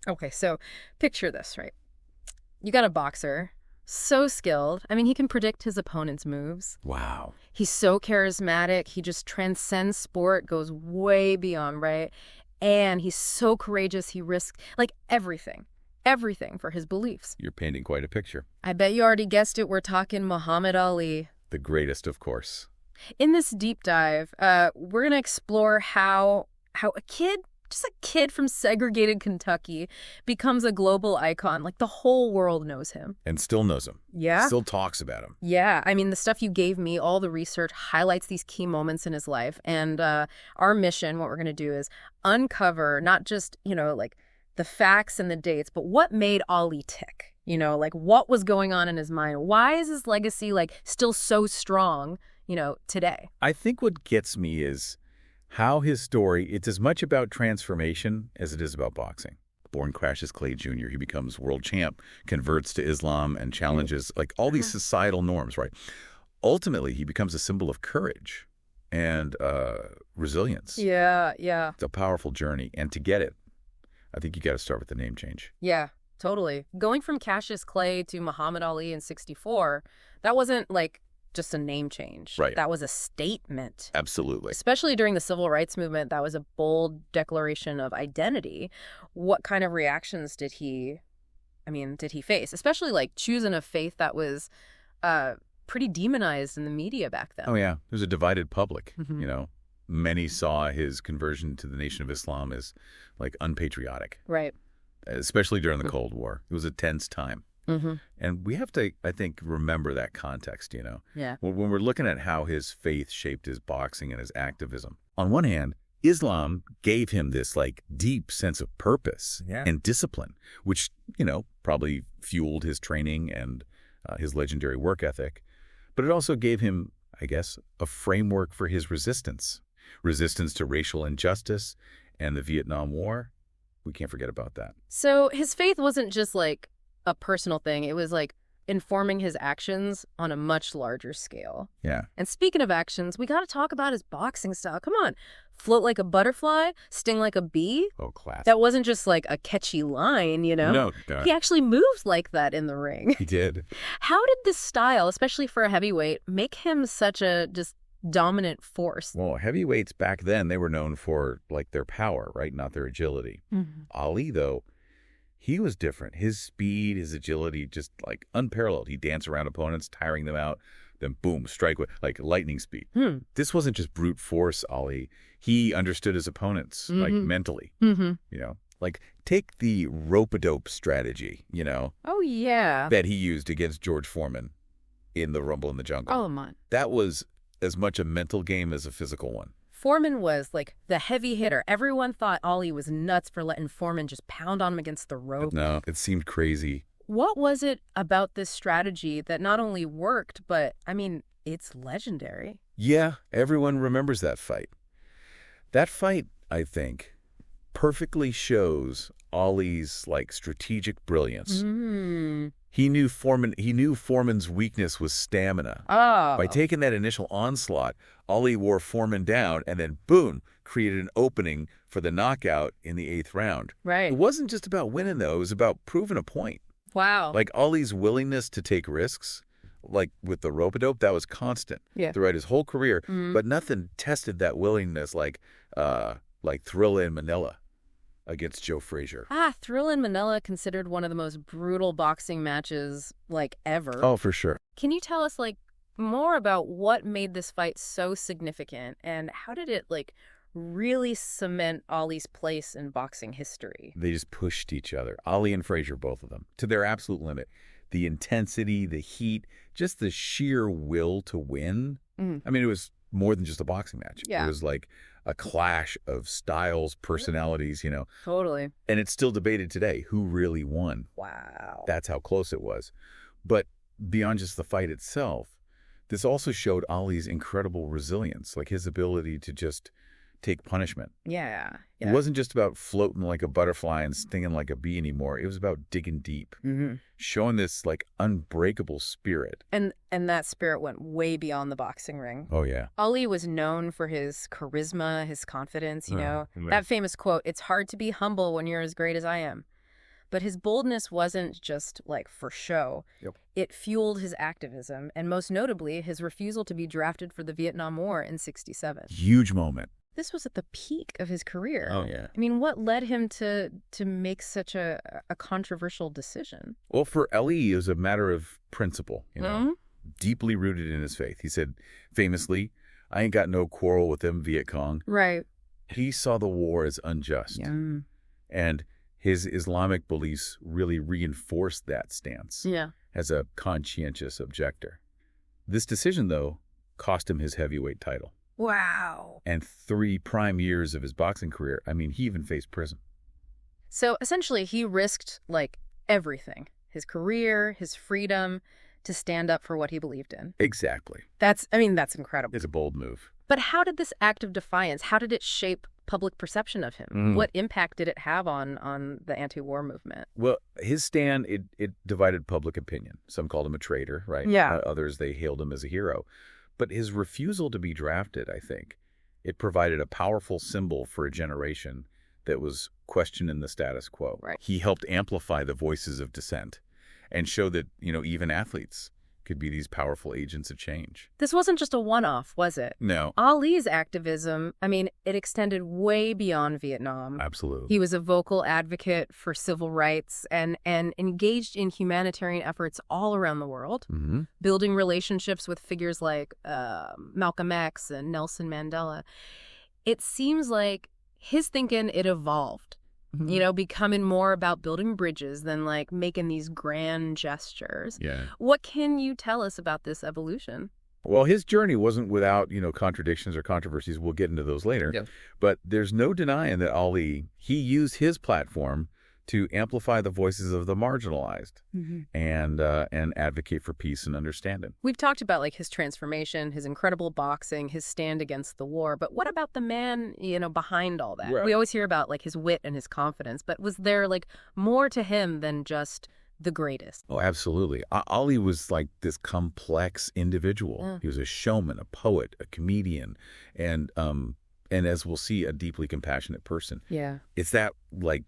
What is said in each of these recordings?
Okay, so picture this, right? You got a boxer, so skilled. I mean, he can predict his opponent's moves. Wow. He's so charismatic. He just transcends sport, goes way beyond, right? And he's so courageous. He risks, like, everything for his beliefs. You're painting quite a picture. I bet you already guessed it. We're talking Muhammad Ali. The greatest, of course. In this deep dive, we're going to explore how a kid, just a kid from segregated Kentucky, becomes a global icon. Like, the whole world knows him. And still knows him. Yeah? Still talks about him. Yeah. I mean, the stuff you gave me, all the research highlights these key moments in his life. And our mission, what we're going to do is uncover not just, like the facts and the dates, but what made Ali tick. Like what was going on in his mind? Why is his legacy like still so strong, today? I think what gets me is how his story, it's as much about transformation as it is about boxing. Born Cassius Clay Jr., he becomes world champ, converts to Islam, and challenges like all these societal norms, right? Ultimately, he becomes a symbol of courage and resilience. Yeah. It's a powerful journey, and to get it, I think you got to start with the name change. Yeah, totally. Going from Cassius Clay to Muhammad Ali in '64, that wasn't like just a name change. Right. That was a statement. Absolutely. Especially during the civil rights movement, that was a bold declaration of identity. What kind of reactions did he face? Especially like choosing a faith that was pretty demonized in the media back then. Oh, yeah. There was a divided public, Mm-hmm. Many saw his conversion to the Nation of Islam as like unpatriotic. Right. Especially during the Cold War. It was a tense time. Mm-hmm. And we have to, I think, remember that context, Yeah. When we're looking at how his faith shaped his boxing and his activism. On one hand, Islam gave him this like deep sense of purpose and discipline, which, probably fueled his training and his legendary work ethic. But it also gave him, I guess, a framework for his resistance to racial injustice and the Vietnam War. We can't forget about that. So his faith wasn't just like a personal thing. It was like informing his actions on a much larger scale. Yeah. And speaking of actions, we got to talk about his boxing style. Come on. Float like a butterfly, sting like a bee. Oh, classic. That wasn't just like a catchy line, No. He actually moves like that in the ring. He did. How did this style, especially for a heavyweight, make him such a just dominant force? Well, heavyweights back then, they were known for like their power, right? Not their agility. Mm-hmm. Ali, though, he was different. His speed, his agility, just like unparalleled. He'd dance around opponents, tiring them out, then boom, strike with like lightning speed. This wasn't just brute force, Ali. He understood his opponents, like mentally, like take the rope-a-dope strategy, Oh, yeah. that he used against George Foreman in the Rumble in the Jungle. Oh, man. That was as much a mental game as a physical one. Foreman was like the heavy hitter. Everyone thought Ali was nuts for letting Foreman just pound on him against the rope. No, it seemed crazy. What was it about this strategy that not only worked, but, it's legendary? Yeah, everyone remembers that fight. That fight, I think, perfectly shows Ali's like strategic brilliance. He knew Foreman's weakness was stamina. Oh. By taking that initial onslaught, Ali wore Foreman down and then, boom, created an opening for the knockout in the 8th round. Right. It wasn't just about winning, though. It was about proving a point. Wow. Like Ali's willingness to take risks, like with the rope-a-dope, that was constant throughout his whole career. But nothing tested that willingness like Thrilla in Manila against Joe Frazier. Thrilla in Manila considered one of the most brutal boxing matches like ever. Oh, for sure. Can you tell us like more about what made this fight so significant and how did it like really cement Ali's place in boxing history? They just pushed each other, Ali and Frazier, both of them, to their absolute limit. The intensity, the heat, just the sheer will to win. I mean, it was more than just a boxing match. Yeah. It was like a clash of styles, personalities, Totally. And it's still debated today who really won. Wow. That's how close it was. But beyond just the fight itself, this also showed Ali's incredible resilience, like his ability to just take punishment. Yeah. It wasn't just about floating like a butterfly and stinging like a bee anymore. It was about digging deep, showing this like unbreakable spirit. And that spirit went way beyond the boxing ring. Oh, yeah. Ali was known for his charisma, his confidence, That famous quote, "It's hard to be humble when you're as great as I am." But his boldness wasn't just, like, for show. Yep. It fueled his activism, and most notably, his refusal to be drafted for the Vietnam War in '67. Huge moment. This was at the peak of his career. Oh, yeah. I mean, what led him to make such a controversial decision? Well, for Ali, it was a matter of principle, Mm-hmm. deeply rooted in his faith. He said, famously, I ain't got no quarrel with them Viet Cong. Right. He saw the war as unjust. Yeah. And his Islamic beliefs really reinforced that stance Yeah. as a conscientious objector. This decision, though, cost him his heavyweight title. Wow. And 3 prime years of his boxing career. I mean, he even faced prison. So essentially, he risked, like, everything. His career, his freedom, to stand up for what he believed in. Exactly. That's incredible. It's a bold move. But how did this act of defiance, how did it shape public perception of him? What impact did it have on the anti-war movement? Well, his stand, it divided public opinion. Some called him a traitor, right? Yeah. Others, they hailed him as a hero. But his refusal to be drafted, I think, it provided a powerful symbol for a generation that was questioning the status quo. Right. He helped amplify the voices of dissent and show that, even athletes could be these powerful agents of change. This wasn't just a one-off, was it? No. Ali's activism, I mean, it extended way beyond Vietnam. Absolutely. He was a vocal advocate for civil rights and engaged in humanitarian efforts all around the world, building relationships with figures like Malcolm X and Nelson Mandela. It seems like his thinking, it evolved. Becoming more about building bridges than, like, making these grand gestures. Yeah. What can you tell us about this evolution? Well, his journey wasn't without, contradictions or controversies. We'll get into those later. Yep. But there's no denying that Ali, he used his platform to amplify the voices of the marginalized and advocate for peace and understanding. We've talked about, like, his transformation, his incredible boxing, his stand against the war. But what about the man, behind all that? Right. We always hear about, like, his wit and his confidence. But was there, like, more to him than just the greatest? Oh, absolutely. Ali was like this complex individual. Yeah. He was a showman, a poet, a comedian, and as we'll see, a deeply compassionate person. Yeah. It's that, like,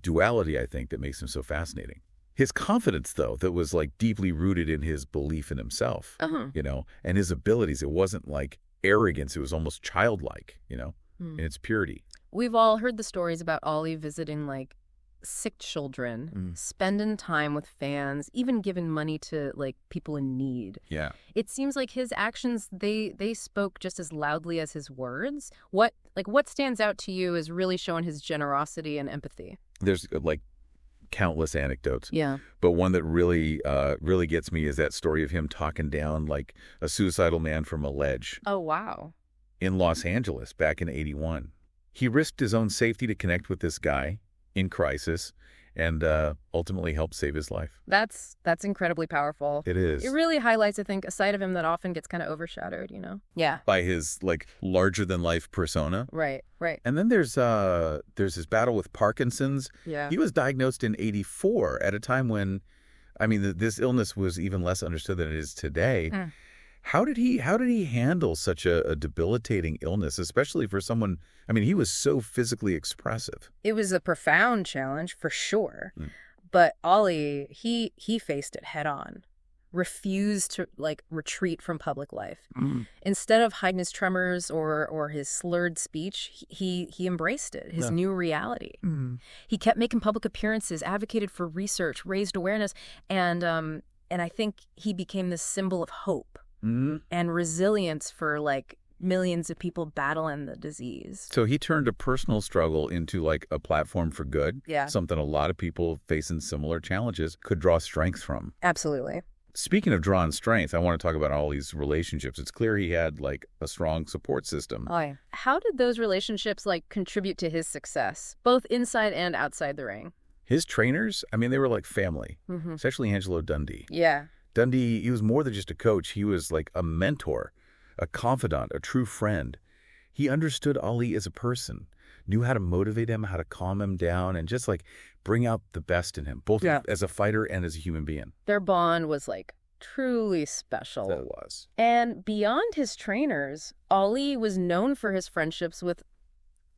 duality, I think, that makes him so fascinating. His confidence, though, that was, like, deeply rooted in his belief in himself, and his abilities. It wasn't like arrogance. It was almost childlike, in its purity. We've all heard the stories about Ali visiting, like, sick children, spending time with fans, even giving money to, like, people in need. Yeah. It seems like his actions, they spoke just as loudly as his words. What stands out to you as really showing his generosity and empathy? There's, like, countless anecdotes. Yeah. But one that really gets me is that story of him talking down, like, a suicidal man from a ledge. Oh, wow. In Los Angeles back in '81. He risked his own safety to connect with this guy in crisis and ultimately helped save his life. That's incredibly powerful. It is. It really highlights, I think, a side of him that often gets kind of overshadowed, Yeah. By his, like, larger-than-life persona. Right. And then there's his battle with Parkinson's. Yeah. He was diagnosed in '84 at a time when, I mean, this illness was even less understood than it is today. How did he handle such a debilitating illness, especially for someone, I mean, he was so physically expressive. It was a profound challenge, for sure. But Ali, he faced it head on, refused to, like, retreat from public life. Instead of hiding his tremors or his slurred speech, he embraced it, his new reality. He kept making public appearances, advocated for research, raised awareness, and I think he became this symbol of hope and resilience for, like, millions of people battling the disease. So he turned a personal struggle into, like, a platform for good. Yeah. Something a lot of people facing similar challenges could draw strength from. Absolutely. Speaking of drawing strength, I want to talk about all these relationships. It's clear he had, like, a strong support system. Oh, yeah. How did those relationships, like, contribute to his success, both inside and outside the ring? His trainers, I mean, they were like family, especially Angelo Dundee. Yeah. Dundee, he was more than just a coach. He was like a mentor, a confidant, a true friend. He understood Ali as a person, knew how to motivate him, how to calm him down, and just, like, bring out the best in him, both as a fighter and as a human being. Their bond was, like, truly special. That was. And beyond his trainers, Ali was known for his friendships with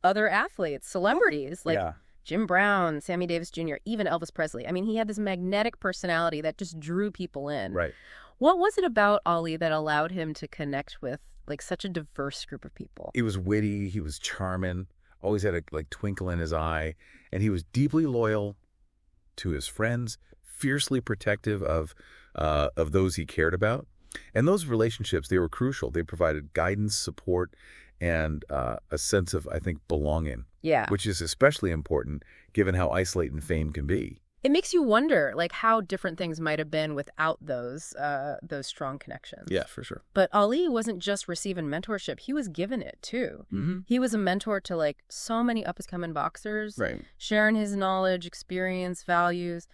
other athletes, celebrities, like Jim Brown, Sammy Davis Jr., even Elvis Presley. I mean, he had this magnetic personality that just drew people in. Right. What was it about Ali that allowed him to connect with like such a diverse group of people? He was witty, he was charming, always had a twinkle in his eye, and he was deeply loyal to his friends, fiercely protective of those he cared about. And those relationships, they were crucial. They provided guidance, support, and a sense of, I think, belonging. Yeah. Which is especially important given how isolating fame can be. It makes you wonder, like, how different things might have been without those strong connections. Yeah, for sure. But Ali wasn't just receiving mentorship. He was given it, too. Mm-hmm. He was a mentor to, like, so many up-and-coming boxers, right, sharing his knowledge, experience, values.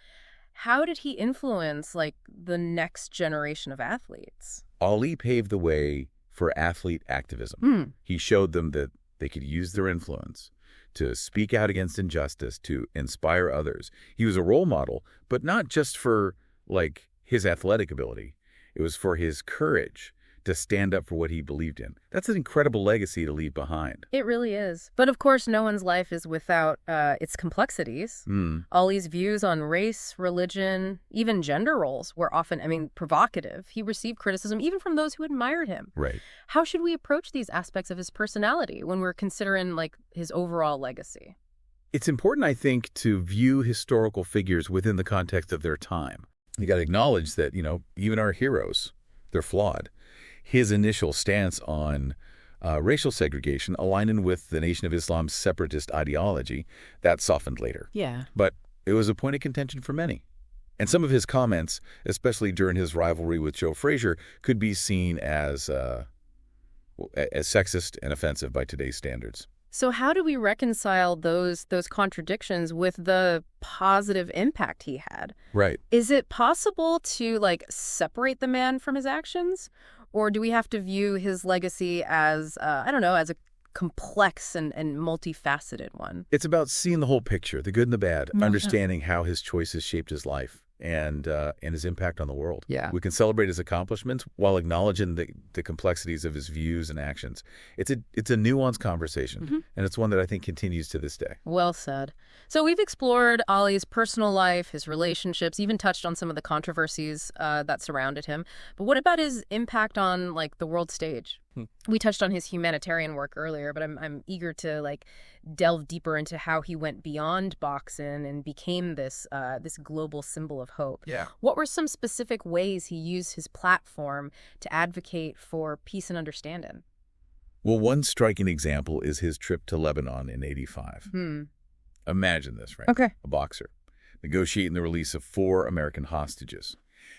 How did he influence, like, the next generation of athletes? Ali paved the way for athlete activism. He showed them that they could use their influence to speak out against injustice, to inspire others. He was a role model, but not just for, like, his athletic ability. It was for his courage to stand up for what he believed in. That's an incredible legacy to leave behind. It really is. But of course, no one's life is without its complexities. Ali's views on race, religion, even gender roles were often, provocative. He received criticism even from those who admired him. Right. How should we approach these aspects of his personality when we're considering, like, his overall legacy? It's important, I think, to view historical figures within the context of their time. You got to acknowledge that, even our heroes, they're flawed. His initial stance on racial segregation, aligning with the Nation of Islam's separatist ideology, that softened later. Yeah. But it was a point of contention for many. And some of his comments, especially during his rivalry with Joe Frazier, could be seen as sexist and offensive by today's standards. So how do we reconcile those contradictions with the positive impact he had? Right. Is it possible to, like, separate the man from his actions? Or do we have to view his legacy as, as a complex and multifaceted one? It's about seeing the whole picture, the good and the bad, understanding how his choices shaped his life and his impact on the world. Yeah. We can celebrate his accomplishments while acknowledging the complexities of his views and actions. It's a nuanced conversation, and it's one that I think continues to this day. Well said. So we've explored Ali's personal life, his relationships, even touched on some of the controversies that surrounded him. But what about his impact on, like, the world stage? We touched on his humanitarian work earlier, but I'm eager to, like, delve deeper into how he went beyond boxing and became this global symbol of hope. Yeah. What were some specific ways he used his platform to advocate for peace and understanding? Well, one striking example is his trip to Lebanon in '85. Imagine this, right? Okay. A boxer negotiating the release of 4 American hostages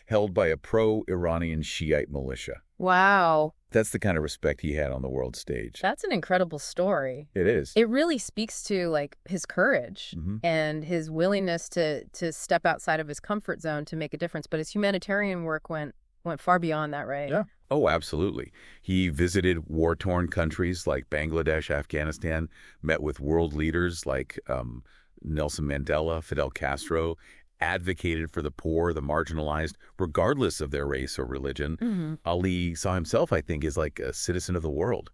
held by a pro-Iranian Shiite militia. Wow. That's the kind of respect he had on the world stage. That's an incredible story. It is. It really speaks to, like, his courage and his willingness to step outside of his comfort zone to make a difference. But his humanitarian work went far beyond that, right? Yeah. Oh, absolutely. He visited war-torn countries like Bangladesh, Afghanistan, met with world leaders like Nelson Mandela, Fidel Castro, advocated for the poor, the marginalized, regardless of their race or religion. Ali saw himself, I think, as like a citizen of the world,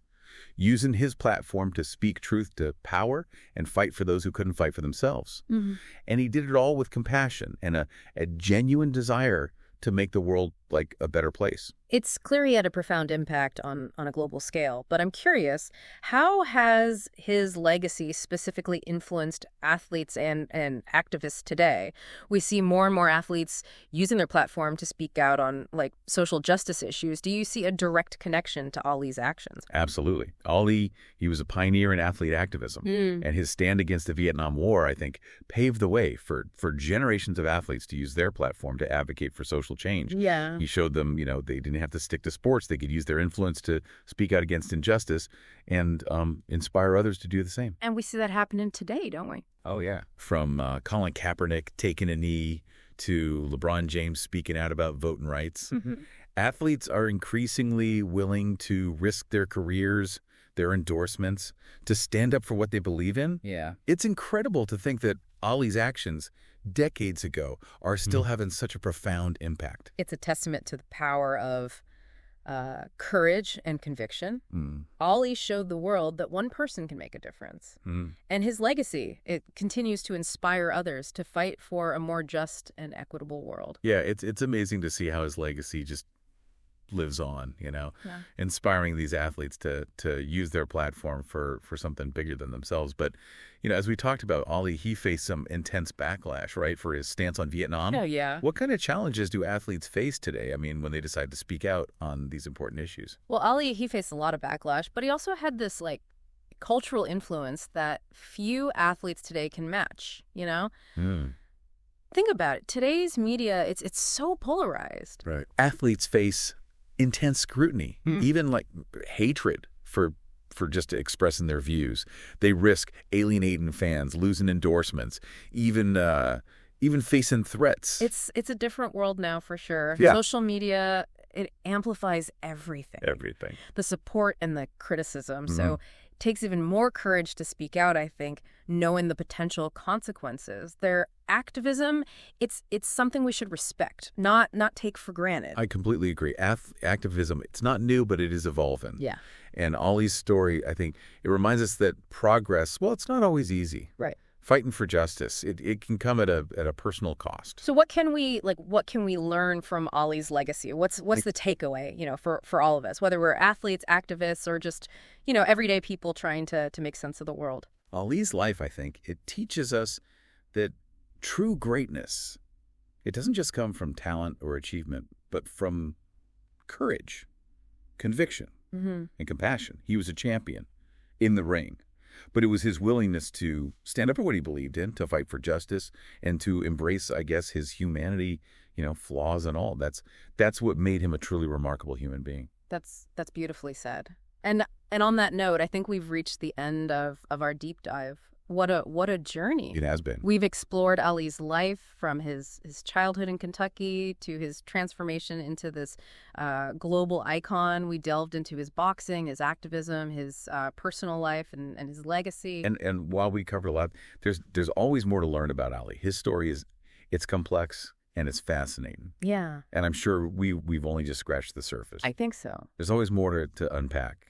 using his platform to speak truth to power and fight for those who couldn't fight for themselves. And he did it all with compassion and a genuine desire to make the world like a better place. It's clear he had a profound impact on a global scale, but I'm curious, how has his legacy specifically influenced athletes and activists today? We see more and more athletes using their platform to speak out on, like, social justice issues. Do you see a direct connection to Ali's actions? Absolutely. Ali, he was a pioneer in athlete activism, and his stand against the Vietnam War, I think, paved the way for generations of athletes to use their platform to advocate for social change. Yeah. He showed them, they didn't have to stick to sports. They could use their influence to speak out against injustice and inspire others to do the same. And we see that happening today, don't we? Oh, yeah. From Colin Kaepernick taking a knee to LeBron James speaking out about voting rights. Athletes are increasingly willing to risk their careers, their endorsements, to stand up for what they believe in. Yeah. It's incredible to think that Ali's actions decades ago are still having such a profound impact. It's a testament to the power of courage and conviction. Ali showed the world that one person can make a difference. And his legacy, it continues to inspire others to fight for a more just and equitable world. Yeah, it's amazing to see how his legacy just lives on, inspiring these athletes to use their platform for something bigger than themselves. But, as we talked about, Ali, he faced some intense backlash, right, for his stance on Vietnam. Oh, yeah. What kind of challenges do athletes face today, when they decide to speak out on these important issues? Well, Ali, he faced a lot of backlash, but he also had this, cultural influence that few athletes today can match, Think about it. Today's media, it's so polarized. Right. Athletes face intense scrutiny, even hatred for just expressing their views. They risk alienating fans, losing endorsements, even facing threats. It's a different world now for sure. Yeah. Social media, it amplifies everything. Everything. The support and the criticism. So it takes even more courage to speak out, I think, knowing the potential consequences. Their activism, it's something we should respect, not take for granted. I completely agree. Activism, it's not new, but it is evolving. Yeah. And Ollie's story, I think, it reminds us that progress, well, it's not always easy. Right. Fighting for justice, it can come at a personal cost. So what can we learn from Ollie's legacy? What's the takeaway, for all of us, whether we're athletes, activists, or just, everyday people trying to make sense of the world? Ollie's life, I think, it teaches us that true greatness, it doesn't just come from talent or achievement, but from courage, conviction, and compassion. He was a champion in the ring. But it was his willingness to stand up for what he believed in, to fight for justice, and to embrace, I guess, his humanity, flaws and all. That's what made him a truly remarkable human being. That's beautifully said. And on that note, I think we've reached the end of our deep dive. What a journey. It has been. We've explored Ali's life from his childhood in Kentucky to his transformation into this global icon. We delved into his boxing, his activism, his personal life, and his legacy. And while we covered a lot, there's always more to learn about Ali. His story it's complex and it's fascinating. Yeah. And I'm sure we've only just scratched the surface. I think so. There's always more to unpack.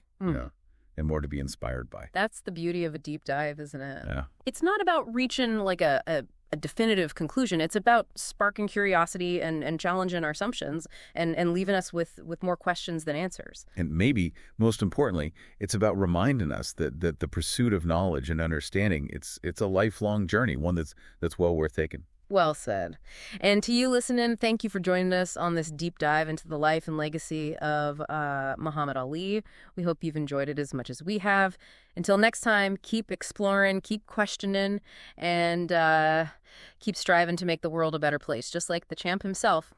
And more to be inspired by. That's the beauty of a deep dive, isn't it? Yeah. It's not about reaching a definitive conclusion. It's about sparking curiosity and challenging our assumptions and leaving us with more questions than answers. And maybe, most importantly, it's about reminding us that the pursuit of knowledge and understanding, it's a lifelong journey, one that's well worth taking. Well said. And to you listening, thank you for joining us on this deep dive into the life and legacy of Muhammad Ali. We hope you've enjoyed it as much as we have. Until next time, keep exploring, keep questioning, and keep striving to make the world a better place, just like the champ himself.